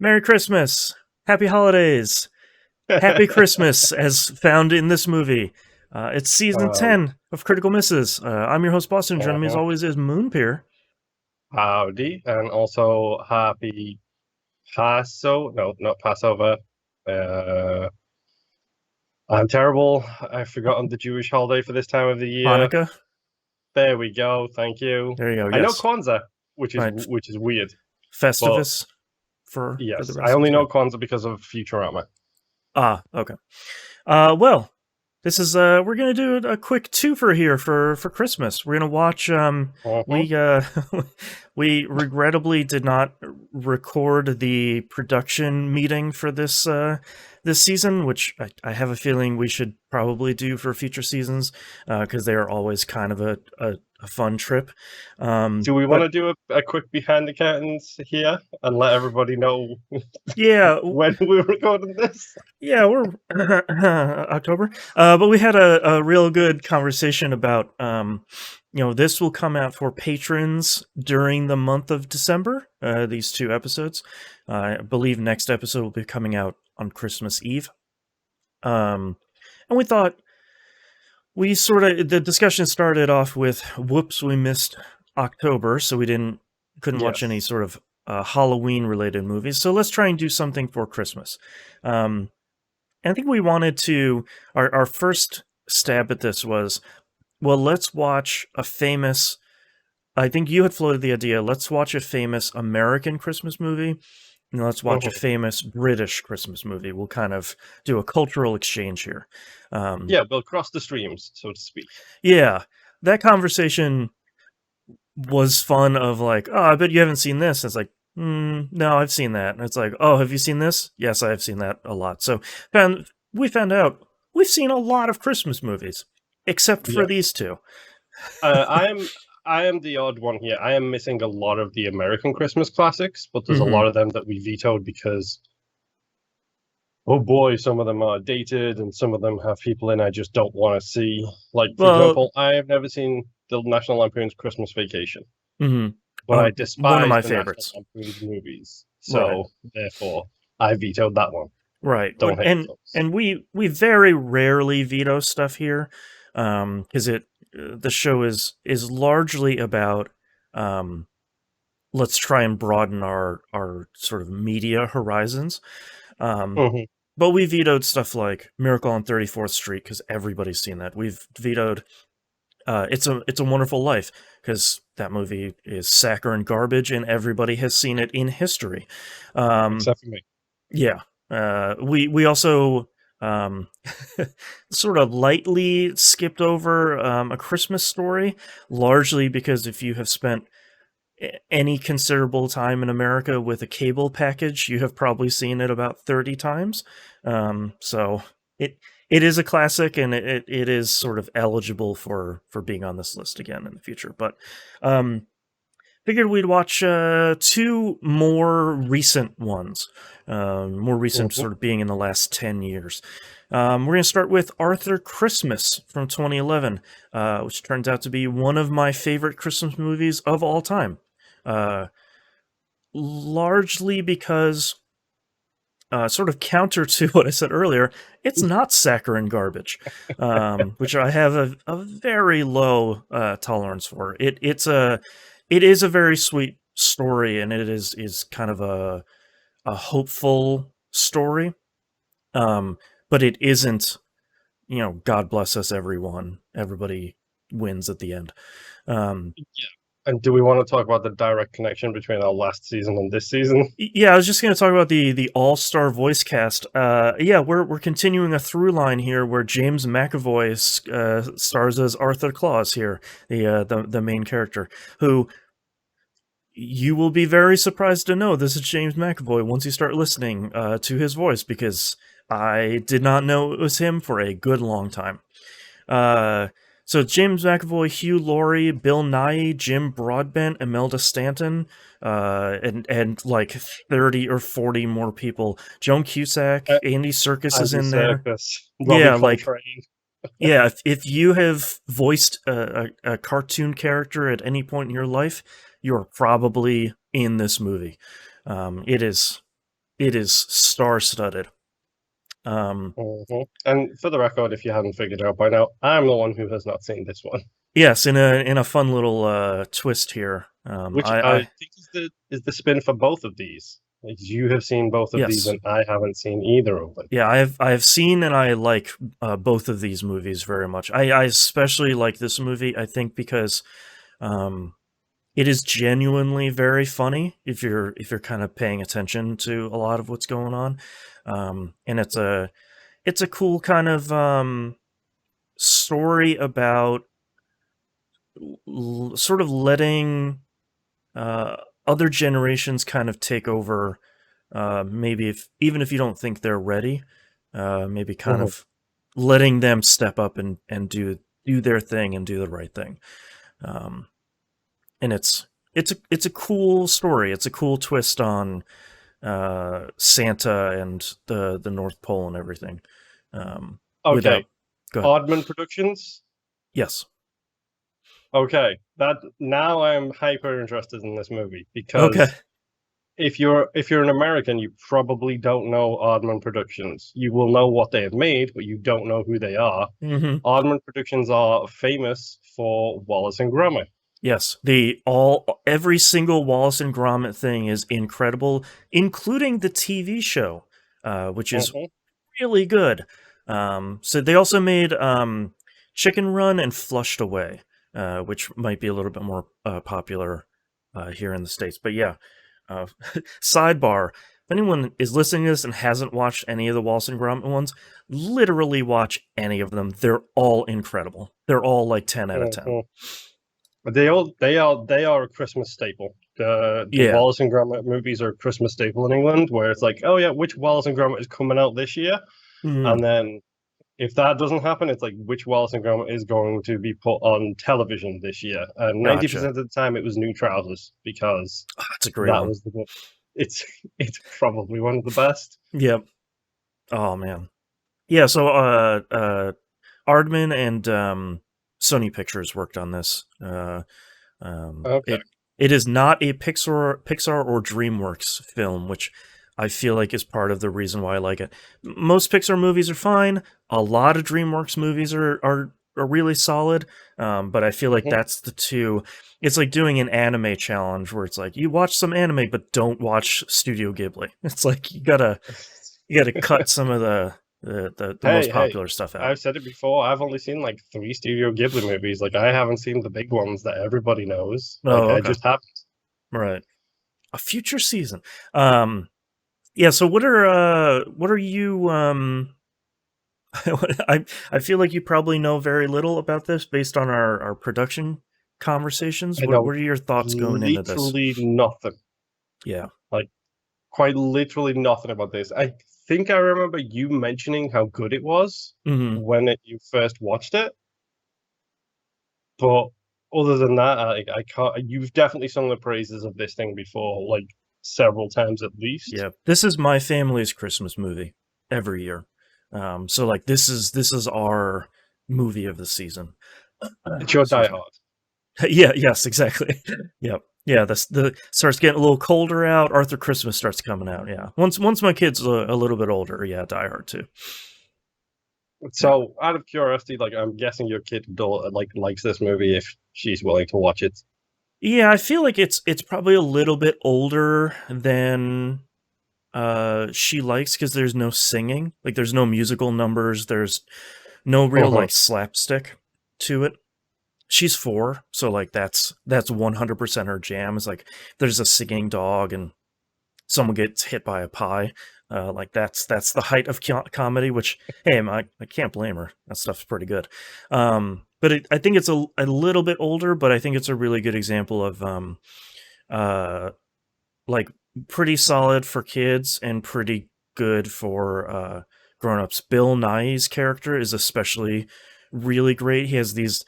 Merry Christmas! Happy Holidays! Happy Christmas, as found in this movie. It's season Um, 10 of Critical Misses. I'm your host, Boston. Joining me as uh always is Moonpier. Howdy, and also happy No, not Passover. Uh, I'm terrible. I've forgotten the Jewish holiday for this time of the year. Hanukkah. There we go. Thank you. There you go, I know yes. Kwanzaa, which is Right. which is weird, but Festivus for the yes, I rest of only us. Yeah. know Kwanzaa because of Futurama. Okay. Well, this is we're gonna do a quick twofer here for Christmas. We're gonna watch Uh-huh. we we regrettably did not record the production meeting for this season, which I have a feeling we should probably do for future seasons, because they are always kind of a fun trip. Do we want But to do a quick behind the curtains here and let everybody know yeah, when we're recording this? yeah, we're October. But we had a real good conversation about, this will come out for patrons during the month of December. These two episodes, I believe, next episode will be coming out on Christmas Eve. And we thought the discussion started off with, "Whoops, we missed October, so we couldn't watch any Yes. sort of Halloween related movies. So let's try and do something for Christmas." And I think we wanted to, our first stab at this was, well, let's watch a famous, I think you had floated the idea, let's watch a famous American Christmas movie, and let's watch a Mhm. famous British Christmas movie. We'll kind of do a cultural exchange here. Yeah, we'll cross the streams, so to speak. Yeah, that conversation was fun of like, oh, I bet you haven't seen this. It's like, no, I've seen that. And it's like, oh, have you seen this? Yes, I have seen that a lot. So we found out we've seen a lot of Christmas movies, except for Yeah. these two. I am the odd one here. I am missing a lot of the American Christmas classics, but there's a Hmm. lot of them that we vetoed because, oh boy, some of them are dated and some of them have people in I just don't want to see. Like, for Well, example, I have never seen the National Lampoon's Christmas Vacation, hmm but I one of despise my the National favorites. Lampoon's movies. Right, So, therefore, I vetoed that one. right. Don't hate those. And we very rarely veto stuff here, because the show is largely about, um, let's try and broaden our sort of media horizons. Um, Mhm. but we vetoed stuff like Miracle on 34th Street because everybody's seen that. We've vetoed It's a Wonderful Life because that movie is saccharine garbage and everybody has seen it in history. Um, Except for me. yeah, we also um, sort of lightly skipped over A Christmas Story, largely because if you have spent any considerable time in America with a cable package, you have probably seen it about 30 times. So it is a classic, and it is sort of eligible for being on this list again in the future. But figured we'd watch two more recent ones, more recent Mhm. sort of being in the last 10 years. We're going to start with Arthur Christmas from 2011, which turns out to be one of my favorite Christmas movies of all time. Uh, Largely because, sort of counter to what I said earlier, it's not saccharine garbage, which I have a very low tolerance for. It is a very sweet story, and it is kind of a hopeful story, but it isn't, God bless us, everyone. Everybody wins at the end. Um, And do we want to talk about the direct connection between our last season and this season? Yeah, I was just going to talk about the all-star voice cast. Yeah, we're continuing a through line here where James McAvoy stars as Arthur Claus here, the main character, who you will be very surprised to know this is James McAvoy once you start listening to his voice, because I did not know it was him for a good long time. So James McAvoy, Hugh Laurie, Bill Nighy, Jim Broadbent, Imelda Stanton, and like 30 or 40 more people. Joan Cusack, Uh, Andy Serkis is Andy in there. Serkis, Robbie Yeah, like, Coltrane. yeah, if you have voiced a cartoon character at any point in your life, you're probably in this movie. It is it is star-studded. And for the record, if you hadn't figured it out by now, I'm the one who has not seen this one, Yes, in a fun little twist here. which I think is the spin for both of these. Like, you have seen both of these, yes, and I haven't seen either of them. yeah, I have seen and I like both of these movies very much. I especially like this movie. I think because um, it is genuinely very funny if you're kind of paying attention to a lot of what's going on, and it's a cool kind of story about sort of letting uh, other generations kind of take over. Maybe even if you don't think they're ready, maybe kind Mhm. of letting them step up and do their thing and do the right thing. Um, and it's a cool story. It's a cool twist on Santa and the North Pole and everything. Without Okay, go ahead. Oddman Productions. Yes. Okay, that now I'm hyper interested in this movie Okay. because if you're an American, you probably don't know Oddman Productions. You will know what they have made, but you don't know who they are. Hmm. Oddman Productions are famous for Wallace and Gromit. Yes, every single Wallace and Gromit thing is incredible, including the TV show, which is Mhm. really good. So they also made Chicken Run and Flushed Away, which might be a little bit more popular here in the States. But yeah, uh, sidebar: if anyone is listening to this and hasn't watched any of the Wallace and Gromit ones, literally watch any of them. They're all incredible. They're all like 10 out of 10. Mhm. But they are a Christmas staple. The Yeah. Wallace and Gromit movies are a Christmas staple in England, where it's like, oh yeah, which Wallace and Gromit is coming out this year? Mhm. And then if that doesn't happen, it's like, which Wallace and Gromit is going to be put on television this year? And Gotcha. 90% of the time, it was New Trousers, because Ah, that's a great that one. was the. It's it's probably one of the best. Yep. Oh man. Yeah. So Aardman and Sony Pictures worked on this. Okay. It is not a Pixar or DreamWorks film, which I feel like is part of the reason why I like it. Most Pixar movies are fine. A lot of DreamWorks movies are really solid. But I feel like Mhm. that's the two. It's like doing an anime challenge where it's like you watch some anime but don't watch Studio Ghibli. It's like you gotta cut some of the most Hey, hey, popular stuff out. I've said it before. I've only seen like three Studio Ghibli movies. Like, I haven't seen the big ones that everybody knows. Like, Oh, I okay. just haven't. Right. A future season. Um yeah, so what are you I feel like you probably know very little about this based on our production conversations. I What know what are your thoughts going into this? literally nothing. Yeah. Like, quite literally nothing about this. I think I remember you mentioning how good it was Mhm. when you first watched it, but other than that, I can't. You've definitely sung the praises of this thing before, like several times at least. Yeah. This is my family's Christmas movie every year. So like this is our movie of the season. It's your Die Excuse me. Hard. Yeah, yes, exactly. Yep. Yeah, the starts getting a little colder out. Arthur Christmas starts coming out. Yeah. Once my kid's a little bit older, yeah, Die Hard too. Yeah. So, out of curiosity, like, I'm guessing your kid like likes this movie if she's willing to watch it. Yeah, I feel like it's probably a little bit older than she likes because there's no singing. Like there's no musical numbers, there's no real Uh-huh. like slapstick to it. She's 4, so like that's 100% her jam. Is like there's a singing dog and someone gets hit by a pie. Like that's the height of comedy. Which hey, I can't blame her. That stuff's pretty good. But I think it's a little bit older, but I think it's a really good example of uh, like pretty solid for kids and pretty good for grown-ups. Bill Nye's character is especially really great. He has these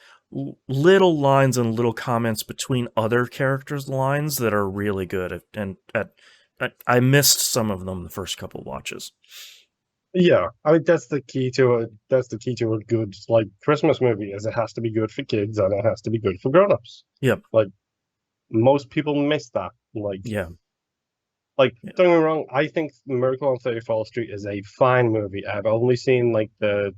little lines and little comments between other characters' lines that are really good. I missed some of them the first couple watches. Yeah, I mean, that's the key to it. That's the key to a good, like, Christmas movie, is it has to be good for kids and it has to be good for grown-ups. Yep. Like, most people miss that. Like, Yeah. Like, Yeah. don't get me wrong, I think Miracle on 34th Street is a fine movie. I've only seen like the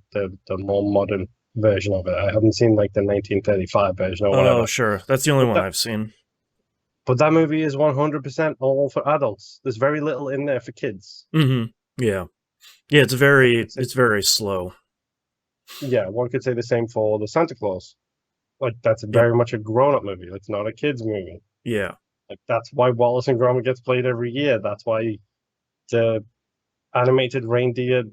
more modern version of it. I haven't seen like the 1935 version or Oh, whatever. sure. That's the only But one that I've seen. but that movie is 100% all for adults. There's very little in there for kids. Yeah. Yeah, One could say, it's very slow. yeah, one could say the same for the Santa Claus. Like that's Yep. very much a grown-up movie. It's not a kids movie. Yeah. Like that's why Wallace and Gromit gets played every year. That's why the animated reindeer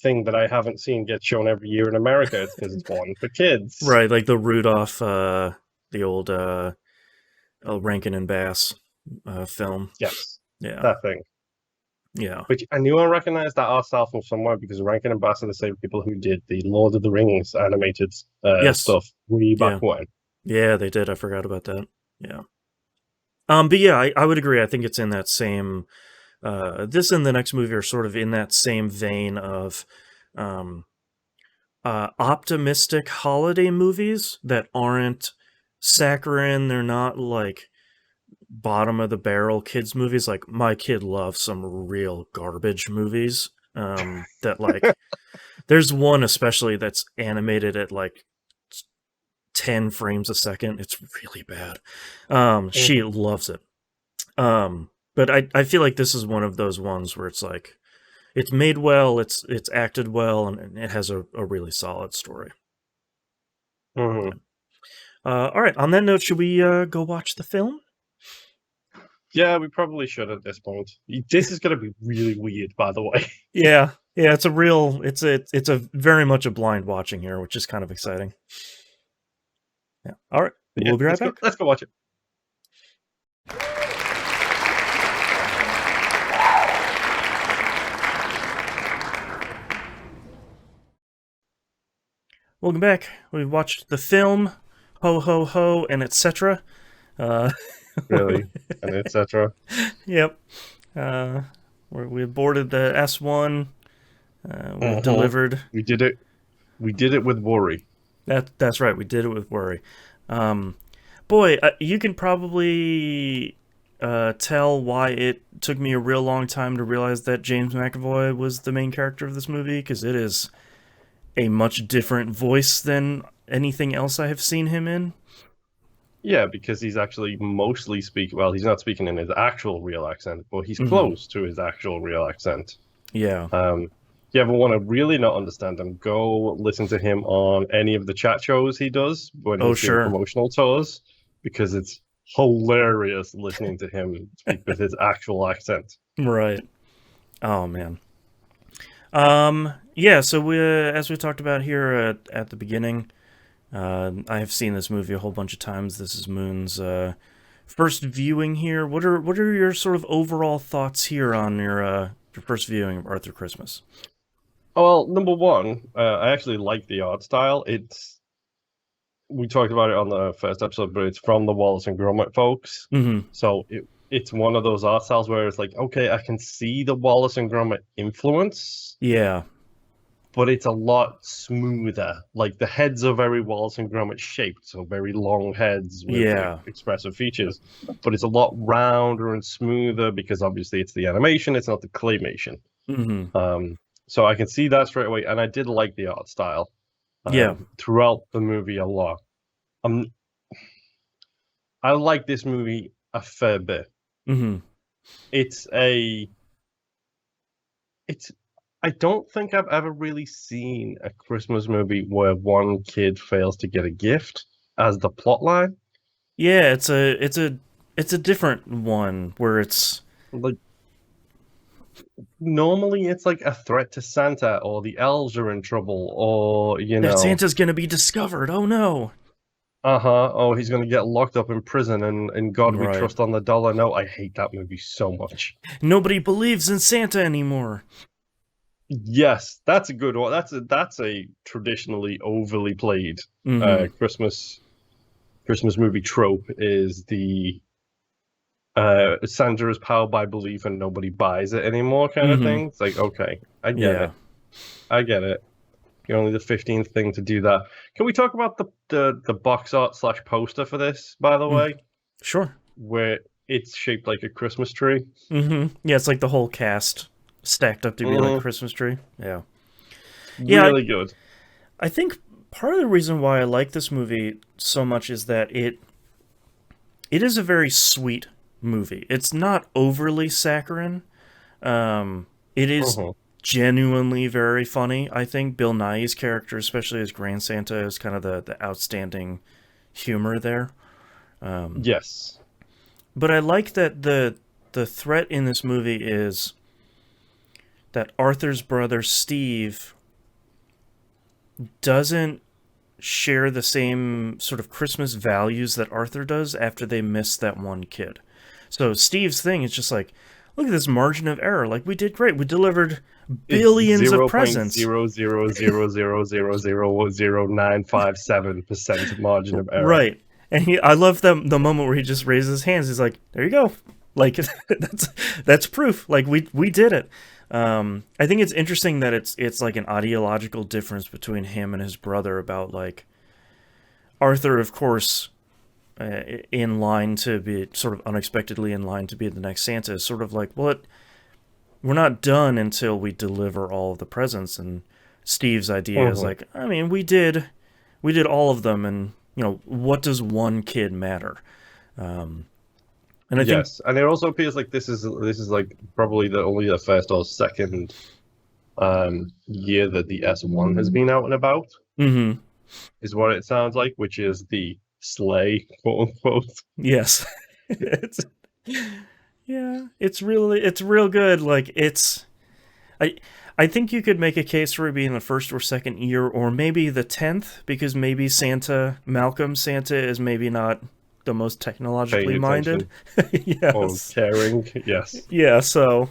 thing that I haven't seen gets shown every year in America. It's because it's one for kids. Right, like the Rudolph, the old Rankin and Bass film. Yes, Yeah. that thing. Yeah. Which I knew I recognized that art style from somewhere because Rankin and Bass are the same people who did the Lord of the Rings animated Yes. stuff way back Yeah. when. Yeah, they did. I forgot about that. Yeah. But yeah, I would agree. I think it's in that same. This and the next movie are sort of in that same vein of um, optimistic holiday movies that aren't saccharine. They're not like bottom of the barrel kids movies. Like my kid loves some real garbage movies. That like there's one especially that's animated at like 10 frames a second. It's really bad. She Mhm. loves it. But I feel like this is one of those ones where it's like it's made well, it's acted well, and it has a really solid story. Mhm. All right. On that note, should we go watch the film? Yeah, we probably should at this point. This is going to be really weird, by the way. Yeah, yeah. It's a very much a blind watching here, which is kind of exciting. Yeah. All right. Yeah, We'll be right let's go. back. Let's go watch it. Welcome back. We've watched the film, Ho Ho Ho, and etc. Uh, Really, and etc. yep. Uh, we boarded the S1. We've Uh-huh. delivered. We did it. We did it with worry. That's right. We did it with worry. Um, boy, you can probably tell why it took me a real long time to realize that James McAvoy was the main character of this movie, because it is a much different voice than anything else I have seen him in. Yeah, because he's actually mostly speaking. Well, he's not speaking in his actual real accent, but he's Hmm. close to his actual real accent. Yeah. If you ever want to really not understand him, go listen to him on any of the chat shows he does when Oh, he's doing sure. promotional tours, because it's hilarious listening to him speak with his actual accent. Right. Oh man. Yeah. So as we talked about here at the beginning, I have seen this movie a whole bunch of times. This is Moon's first viewing here. What are your sort of overall thoughts here on your first viewing of Arthur Christmas? Well, number one, I actually like the art style. We talked about it on the first episode, but it's from the Wallace and Gromit folks. Mm-hmm. So it's one of those art styles where it's like, okay, I can see the Wallace and Gromit influence, Yeah. but it's a lot smoother. Like the heads are very Wallace and Gromit shaped, so very long heads with like Yeah. expressive features. But it's a lot rounder and smoother because obviously it's the animation, it's not the claymation. Mm-hmm. So I can see that straight away, and I did like the art style Yeah. throughout the movie a lot. I like this movie a fair bit. Mm-hmm. It's a it's I don't think I've ever really seen a Christmas movie where one kid fails to get a gift as the plot line. Yeah. It's a different one where it's Like normally it's like a threat to Santa or the elves are in trouble or that Santa's gonna be discovered. Oh no. oh he's gonna get locked up in prison and in God we Right. trust on the dollar. No, I hate that movie so much. Nobody believes in Santa anymore. Yes, that's a good one. That's a traditionally overly played Mm-hmm. Christmas movie trope is the Santa is powered by belief and nobody buys it anymore kind of Mm-hmm. thing. It's like, okay, I get Yeah. it. I get it. You're only the 15th thing to do that. Can we talk about the box art slash poster for this, by the way? Sure. Where it's shaped like a Christmas tree. Yeah, it's like the whole cast stacked up to be like a Hmm. Christmas tree. Yeah. Yeah, Really good. I think part of the reason why I like this movie so much is that it is a very sweet movie. It's not overly saccharine. It is Hmm. genuinely very funny. I think Bill Nighy's character, especially as Grand Santa, is kind of the outstanding humor there. Yes. But I like that the threat in this movie is that Arthur's brother Steve doesn't share the same sort of Christmas values that Arthur does after they miss that one kid. So Steve's thing is just like, look at this margin of error. Like, we did great. We delivered It's billions of zero point presents. zero zero zero zero zero zero zero 0.0000957% margin of error. Right. And I love the moment where he just raises his hands. He's like, there you go. Like, that's proof. Like, we did it. I think it's interesting that it's like an ideological difference between him and his brother about like Arthur, of course, in line to be sort of unexpectedly in line to be the next Santa is sort of like, well, we're not done until we deliver all of the presents. And Steve's idea is Mhm. like, I mean, we did all of them, and what does one kid matter? Um, and I think, Yes, and it also appears like this is like probably the first or second year that the S1 has been out and about, hmm is what it sounds like, which is the sleigh, quote unquote. yes, it's yeah, it's real good. Like I I think you could make a case for it being the first or second year, or maybe the 10th, because maybe Malcolm Santa is maybe not the most Paying technologically minded. attention or Yes. caring. Yes. Yeah, so,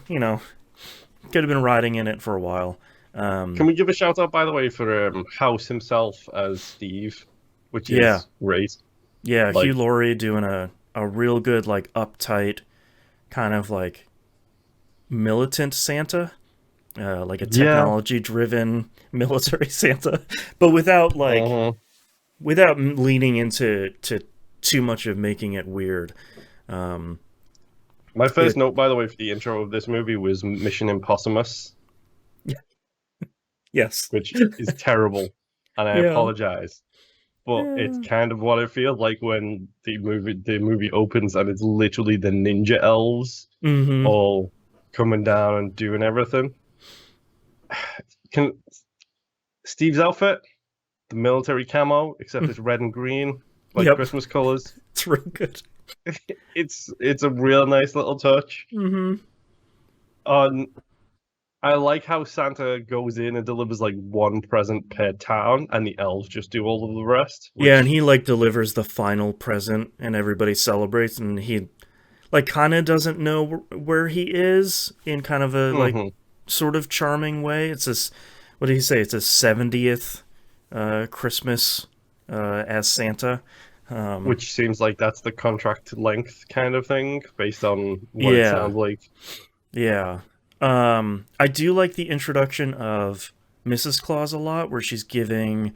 could have been riding in it for a while. Can Um, we give a shout out, by the way, for House himself as Steve, which yeah, is great. yeah, Hugh Like, Laurie doing a real good, like, uptight, kind of like militant Santa, like a yeah, technology driven military Santa, but uh-huh. without leaning into too much of making it weird. Um, My first it, note, by the way, for the intro of this movie was Mission Impossimus, yes, which is terrible, and I yeah, apologize. But it's yeah. kind of what it feels like when the movie opens and it's literally the ninja elves Mm-hmm. all coming down and doing everything. Can Steve's outfit, the military camo, except it's red and green, like Yep, Christmas colors. it's real good. It's a real nice little touch. Mm-hmm. On I like how Santa goes in and delivers like one present per town, and the elves just do all of the rest. Yeah, and Which, he like delivers the final present, and everybody celebrates, and he like kind of doesn't know where he is in kind of a like hmm sort of charming way. It's this, what did he say? It's his 70th Christmas as Santa. Um, which seems like that's the contract length kind of thing, based on what it yeah, sounds like. yeah. I do like the introduction of Mrs. Claus a lot, where she's giving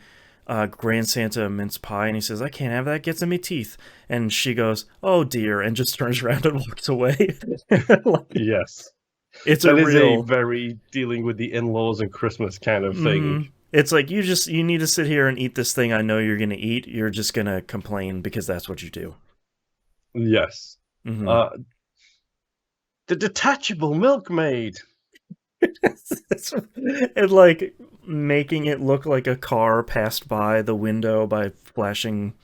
Grand Santa a mince pie, and he says, "I can't have that; it gets in my teeth." And she goes, "Oh dear," and just turns around and walks away. Like, Yes, it's a that is a real. very dealing with the in-laws and Christmas kind of thing. It's like you need to sit here and eat this thing I know you're gonna eat. You're just gonna complain because that's what you do. Yes. hmm Uh, the detachable milkmaid. and like making it look like a car passed by the window by flashing,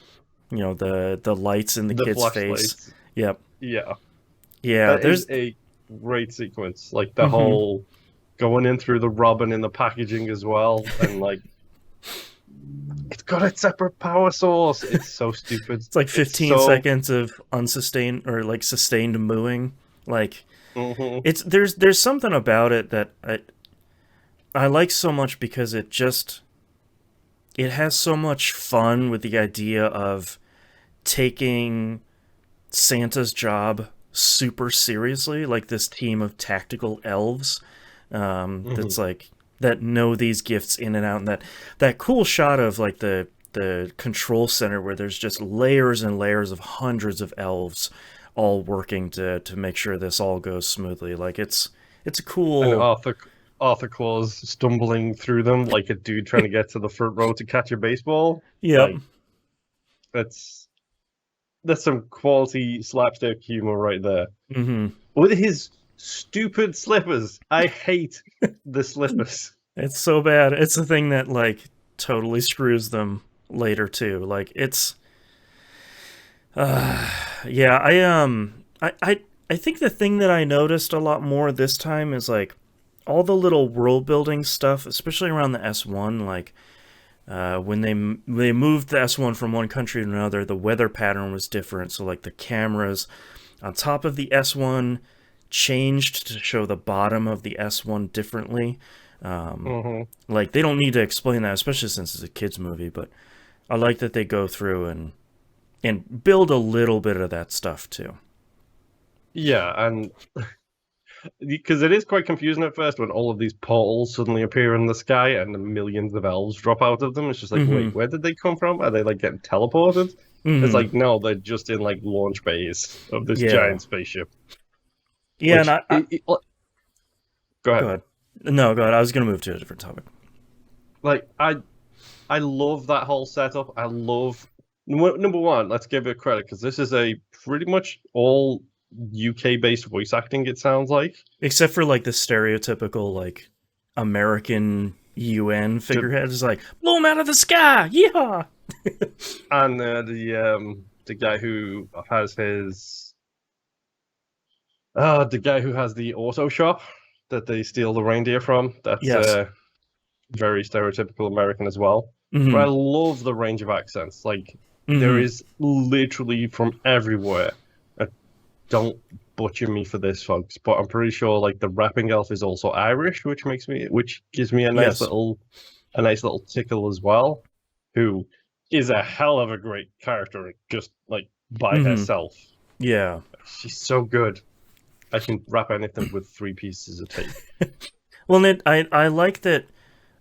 the lights in the The kid's face. flashlights. Yep. Yeah, Yeah. that is There's. a great sequence. Like the hmm whole going in through the robin in the packaging as well, and like it's got a separate power source. It's so stupid. It's like It's 15 so. seconds of unsustained or like sustained mooing. Like Mhm. there's something about it that I like so much because it has so much fun with the idea of taking Santa's job super seriously, like this team of tactical elves Mhm. that's like that know these gifts in and out, and that cool shot of like the control center where there's just layers and layers of hundreds of elves all working to make sure this all goes smoothly. Like it's a And cool. Arthur Claus stumbling through them like a dude trying to get to the front row to catch a baseball. Yep. Like that's that's some quality slapstick humor right there. Hmm. With his stupid slippers. I hate the slippers. It's so bad. It's the thing that like totally screws them later too. Like it's yeah, I think the thing that I noticed a lot more this time is like all the little world building stuff, especially around the S1. Like when they moved the S1 from one country to another, the weather pattern was different. So like the cameras on top of the S1 changed to show the bottom of the S1 differently. Like they don't need to explain that, especially since it's a kids movie. But I like that they go through and build a little bit of that stuff too. Yeah, and because it is quite confusing at first when all of these portals suddenly appear in the sky and the millions of elves drop out of them. It's just like, Mm-hmm. wait, where did they come from? Are they like getting teleported? It's Mm-hmm. like, no, they're just in like launch bays of this Yeah. giant spaceship. Yeah, and Which, go go ahead. ahead. No, go ahead. I was gonna move to a different topic. Like, I love that whole setup. I love number one. Let's give it credit because this is a pretty much all UK based voice acting. It sounds like. Except for like the stereotypical like American UN figurehead is like blow him out of the sky, yeah. And the guy who has the guy who has the auto shop that they steal the reindeer from. That's Yes. very stereotypical American as well. But I Mm-hmm. love the range of accents. Like there Mm-hmm. is literally from everywhere. Don't butcher me for this, folks, but I'm pretty sure like the rapping elf is also Irish, which gives me Yes. a nice little tickle as well. Who is a hell of a great character, just like by Mm-hmm. herself. Yeah. She's so good. I can wrap anything with 3 pieces of tape. Well, I like that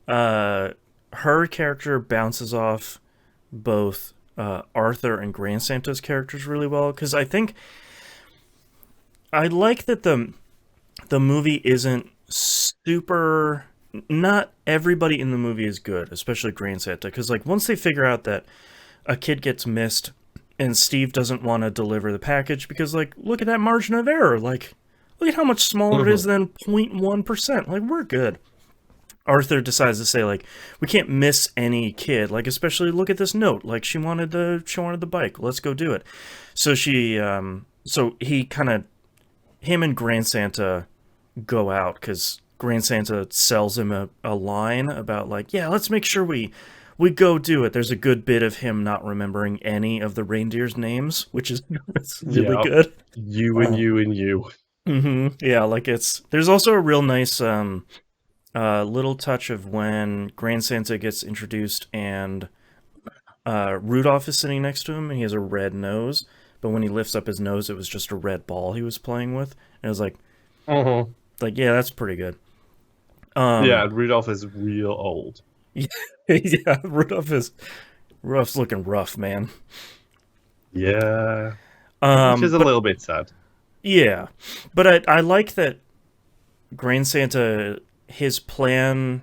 her character bounces off both Arthur and Grand Santa's characters really well because I think I like that the movie isn't super. Not everybody in the movie is good, especially Grand Santa, because like once they figure out that a kid gets missed and Steve doesn't want to deliver the package because like look at that margin of error, like look at how much smaller it is than 0.1%. Like we're good. Arthur decides to say like we can't miss any kid, like especially look at this note, like she wanted the bike, let's go do it. So he kind of him and Grand Santa go out because Grand Santa sells him a line about like, yeah, let's make sure we go do it. There's a good bit of him not remembering any of the reindeer's names, which is it's really Yeah, good. you and you and you. Yeah, like there's also a real nice little touch of when Grand Santa gets introduced and Rudolph is sitting next to him and he has a red nose, but when he lifts up his nose, it was just a red ball he was playing with. And it was Mm-hmm. like yeah, that's pretty good. Yeah, Rudolph is real old. Yeah, Rudolph's looking rough, man. Yeah, which is a But little bit sad. yeah, but I like that Grand Santa his plan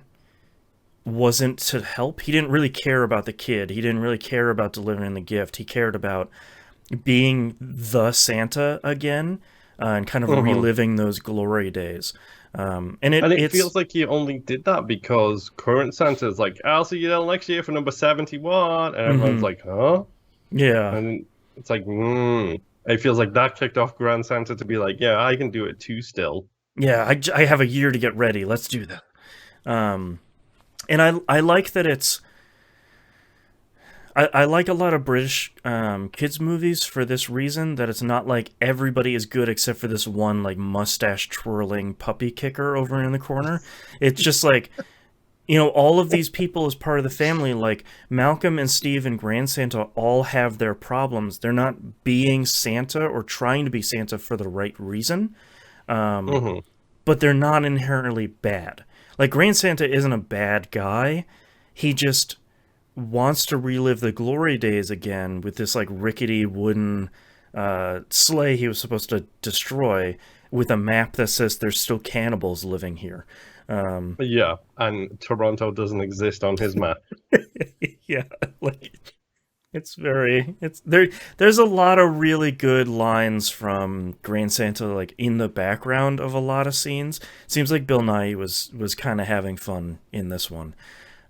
wasn't to help. He didn't really care about the kid. He didn't really care about delivering the gift. He cared about being the Santa again and kind of Mm-hmm. reliving those glory days. And And it it's feels like he only did that because current Santa's like, I'll see you there next year for number 71. And everyone's mhm, like, huh? yeah, And it's like, It feels like that kicked off Grand Santa to be like, yeah, I can do it too still. yeah. I have a year to get ready. Let's do that. Um, and I like that I like a lot of British kids movies for this reason that it's not like everybody is good except for this one like mustache twirling puppy kicker over in the corner. It's just like all of these people as part of the family, like Malcolm and Steve and Grand Santa, all have their problems. They're not being Santa or trying to be Santa for the right reason, Mm-hmm. but they're not inherently bad. Like Grand Santa isn't a bad guy. He just wants to relive the glory days again with this like rickety wooden sleigh he was supposed to destroy with a map that says there's still cannibals living here. Yeah, and Toronto doesn't exist on his map. Yeah, like it's very it's there. There's a lot of really good lines from Grand Santa, like in the background of a lot of scenes. Seems like Bill Nye was kind of having fun in this one.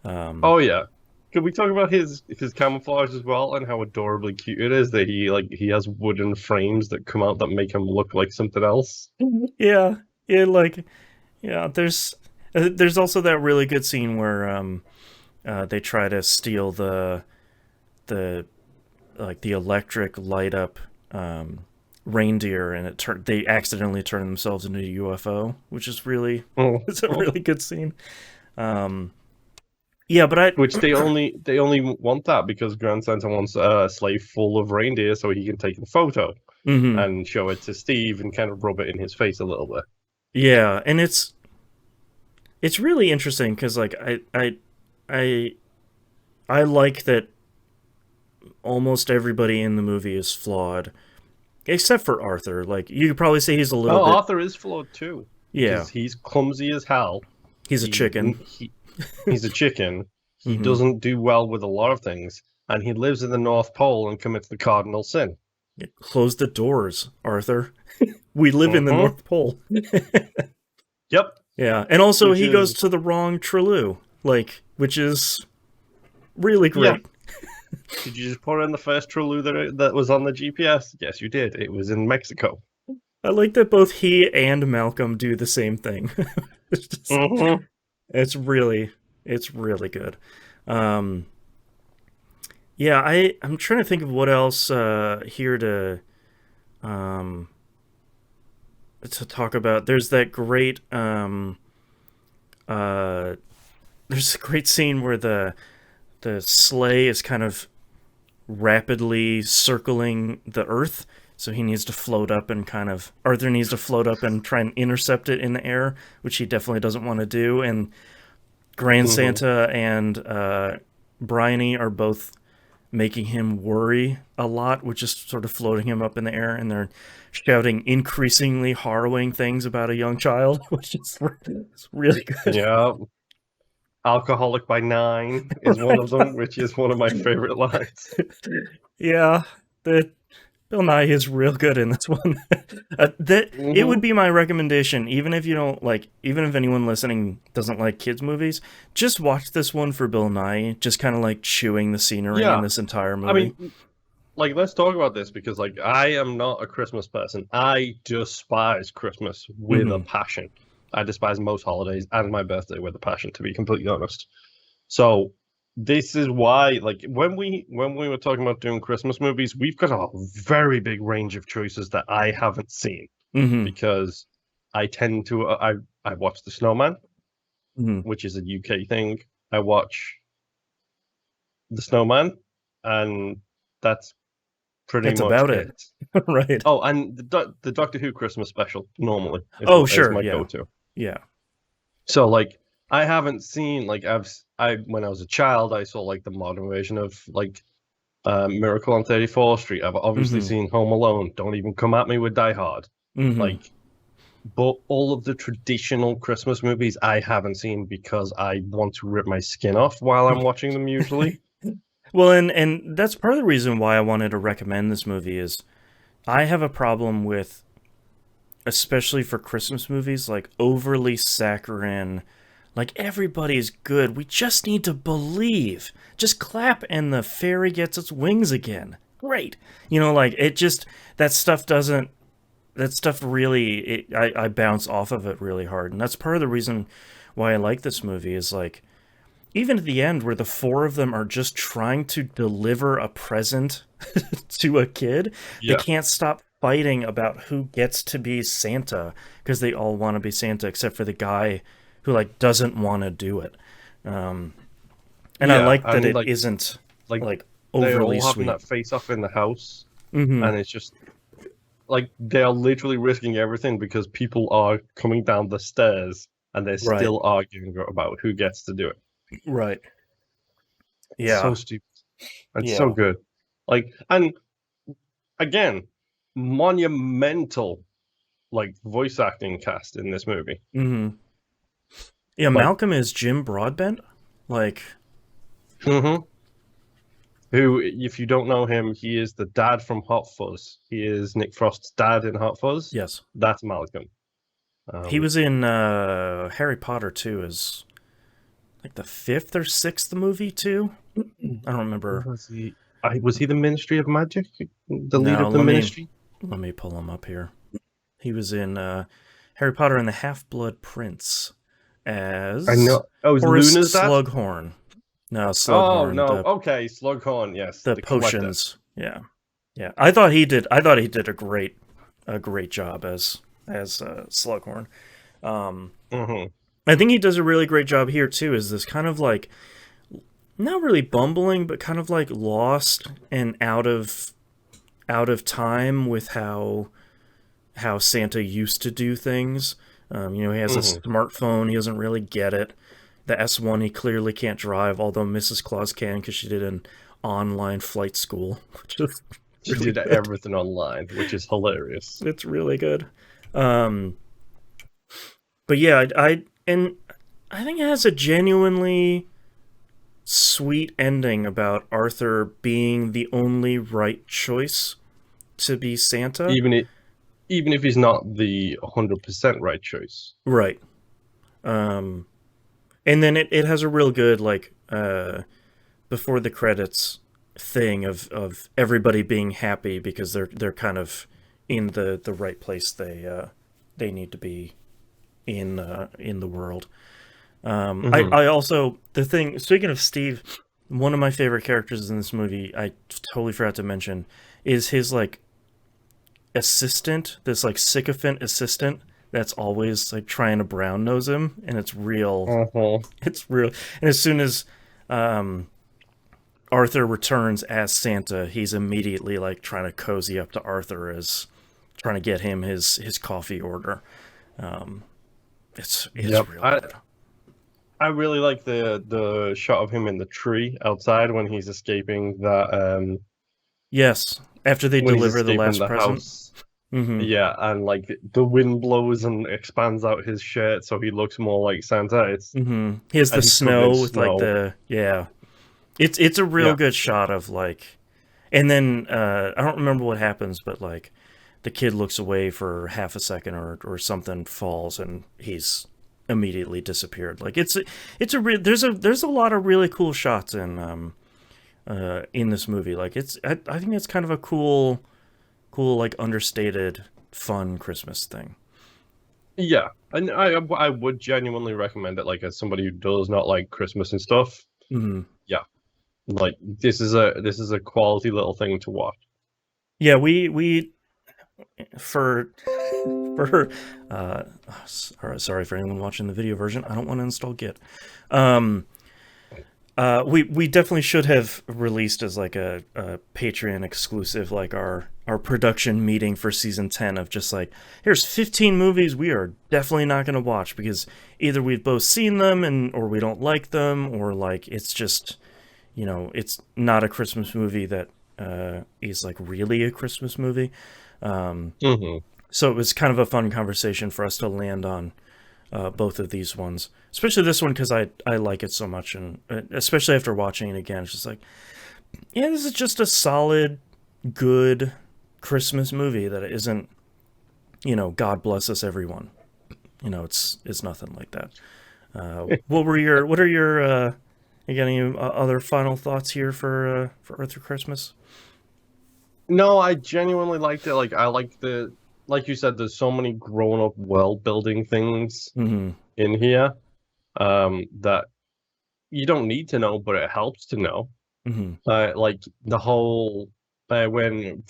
Oh yeah. Could we talk about his camouflage as well and how adorably cute it is that he has wooden frames that come out that make him look like something else? Yeah, yeah, like yeah. There's also that really good scene where they try to steal the like the electric light up reindeer, and they accidentally turn themselves into a UFO, which is really Oh, it's a oh. really good scene. Yeah, but I Which they only want that because Grand Santa wants a sleigh full of reindeer so he can take the photo mhm. and show it to Steve and kind of rub it in his face a little bit. Yeah, and it's really interesting because like I I like that almost everybody in the movie is flawed except for Arthur. Like you could probably say he's a little Oh, bit. Arthur is flawed too Yeah, because he's clumsy as hell. he's a chicken. He's a chicken. He Hmm. doesn't do well with a lot of things, and he lives in the North Pole and commits the cardinal sin. Close the doors, Arthur. We live in the Mm-hmm. North Pole. Yep. Yeah, and also Which he goes is to the wrong Treleu, like which is really yeah. great. Did you just put in the first Trulu that was on the GPS? Yes, you did. It was in Mexico. I like that both he and Malcolm do the same thing. it's just, Mm-hmm. it's really it's really good. Um, yeah, I'm trying to think of what else here um, to talk about. Uh, there's a great scene where the sleigh is kind of rapidly circling the Earth. So he needs to float up and Arthur needs to float up and try and intercept it in the air, which he definitely doesn't want to do. And Grand Mm-hmm. Santa and Bryony are both making him worry a lot, which is sort of floating him up in the air, and they're shouting increasingly harrowing things about a young child, which is it's really good. Yeah. Alcoholic by 9 is one of Right? them, which is one of my favorite lines. Yeah, the Bill Nye is real good in this one. That it would Mm-hmm. be my recommendation, even if you don't like, even if anyone listening doesn't like kids movies, just watch this one for Bill Nye. Just kind of like chewing the scenery in Yeah. this entire I movie. mean, like, let's talk about this because, like, I am not a Christmas person. I despise Christmas with a Hmm. passion. I despise most holidays and my birthday with a passion, to be completely honest. So this is why, like, when we were talking about doing Christmas movies, we've got a very big range of choices that I haven't seen Hmm. because I tend to I watch The Snowman, Hmm. which is a UK thing. I watch The Snowman, and that's pretty That's much about it, it. right? Oh, and the Doctor Who Christmas special normally is Oh, what is sure, my yeah, go-to. yeah. So like I haven't seen like I when I was a child I saw like the modern version of like Miracle on 34th Street. I've obviously Hmm. seen Home Alone. Don't even come at me with Die Hard. Hmm. Like, but all of the traditional Christmas movies I haven't seen because I want to rip my skin off while I'm watching them usually. Well, and that's part of the reason why I wanted to recommend this movie is I have a problem with, especially for Christmas movies, like overly saccharine. Like everybody's good. We just need to believe. Just clap and the fairy gets its wings again. Great. Like it just that stuff doesn't. That stuff really. I bounce off of it really hard, and that's part of the reason why I like this movie. Is like even at the end where the four of them are just trying to deliver a present to a kid, they Yeah. can't stop fighting about who gets to be Santa because they all want to be Santa except for the guy who like doesn't want to do it. Um, and I Yeah, like that and it like isn't like like they're overly all having sweet. that face off in the house, Hmm. and it's just like they're literally risking everything because people are coming down the stairs and they're Right. still arguing about who gets to do it. Right. It's so Yeah. stupid. It's so Yeah. good. Like, and again, monumental like voice acting cast in this movie. Mm-hmm. Yeah, Like, Malcolm is Jim Broadbent. Like, who, if you don't know him, he is the dad from Hot Fuzz. He is Nick Frost's dad in Hot Fuzz. yes. That's Malcolm. He was in Harry Potter too, as like the 5th or 6th movie too. I don't remember. Was he? Was he the Ministry of Magic? The lead No, of the Ministry? let me pull him up here. He was in Harry Potter and the Half-Blood Prince as I know. Oh, is Horace Luna's dad? Slughorn. No, Oh Slughorn. no. Okay, Slughorn. Yes, The collector. potions. Yeah, yeah. I thought he did a great job as Slughorn. Mm-hmm. I think he does a really great job here too. Is this kind of like not really bumbling, but kind of like lost and out of time with how Santa used to do things. He has a smartphone. He doesn't really get it. The S1 he clearly can't drive, although Mrs. Claus can because she did an online flight school, which is She did everything online, which is hilarious. It's really good. But yeah, I think it has a genuinely sweet ending about Arthur being the only right choice to be Santa. Even if he's not the 100% right choice. Right. And then it has a real good like before the credits thing of everybody being happy because they're kind of in the right place they need to be in the world. I also, the thing, speaking of Steve, one of my favorite characters in this movie, I totally forgot to mention, is his like assistant, this like sycophant assistant that's always like trying to brown nose him, and it's real. It's real. And as soon as Arthur returns as Santa, he's immediately like trying to cozy up to Arthur, as trying to get him his coffee order. It's real good. I really like the shot of him in the tree outside when he's escaping that. Yes, after they deliver the last present. Mm-hmm. Yeah, and like the wind blows and expands out his shirt so he looks more like Santa. He has the snow with like the It's a real good shot of like, and then I don't remember what happens, but like the kid looks away for half a second or something falls and he's immediately disappeared. Like there's a lot of really cool shots in this movie. Like I think it's kind of a cool like understated fun Christmas thing. Yeah, and I would genuinely recommend it, like as somebody who does not like Christmas and stuff. Yeah, like this is a quality little thing to watch. Yeah, we for sorry for anyone watching the video version. I don't want to install Git. We definitely should have released as like a Patreon exclusive, like our production meeting for season 10 of just like, here's 15 movies we are definitely not going to watch because either we've both seen them or we don't like them, or like it's just, it's not a Christmas movie that is like really a Christmas movie. So it was kind of a fun conversation for us to land on both of these ones, especially this one because I like it so much, and especially after watching it again, it's just like, yeah, this is just a solid, good Christmas movie that isn't, God bless us everyone. It's nothing like that. What are your you got any other final thoughts here for Arthur Christmas? No, I genuinely liked it. Like I like like you said, there's so many grown-up world-building things in here that you don't need to know, but it helps to know. Like the whole when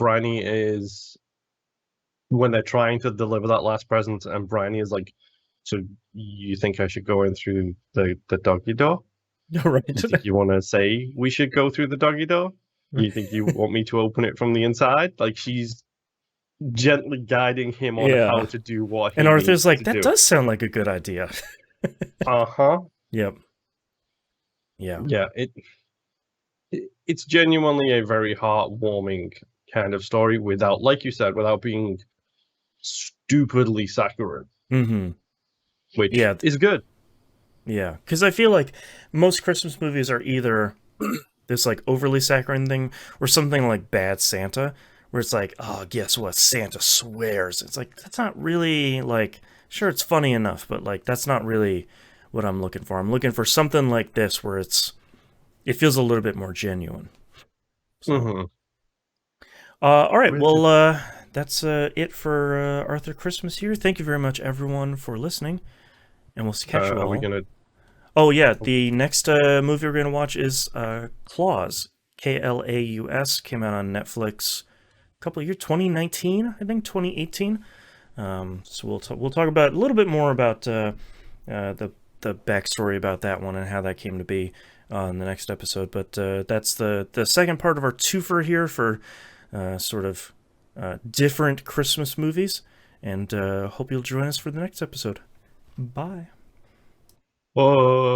they're trying to deliver that last present, and Bryony is like, "So you think I should go in through the doggy door? Right. You think you want to say we should go through the doggy door? You think you want me to open it from the inside?" Like she's gently guiding him on how to do what he and Arthur's like, that does sound like a good idea. Yep. Yeah. Yeah, it's genuinely a very heartwarming kind of story without, like you said, without being stupidly saccharine, Mm-hmm. which Yeah, is good. yeah. Because I feel like most Christmas movies are either this like overly saccharine thing or something like Bad Santa, where it's like, oh, guess what? Santa swears. It's like, that's not really like, sure, it's funny enough, but like, that's not really what I'm looking for. I'm looking for something like this where it feels a little bit more genuine. So, Mm-hmm. all right. Really good. Well, that's it for Arthur Christmas here. Thank you very much, everyone, for listening, and we'll catch you Are we all. gonna? Oh yeah, the next movie we're gonna watch is Claus, Klaus. Came out on Netflix a couple of years, 2019, I think 2018. So we'll talk about a little bit more about the backstory about that one and how that came to be in the next episode. But that's the second part of our twofer here for sort of different Christmas movies, and hope you'll join us for the next episode. Bye. Whoa.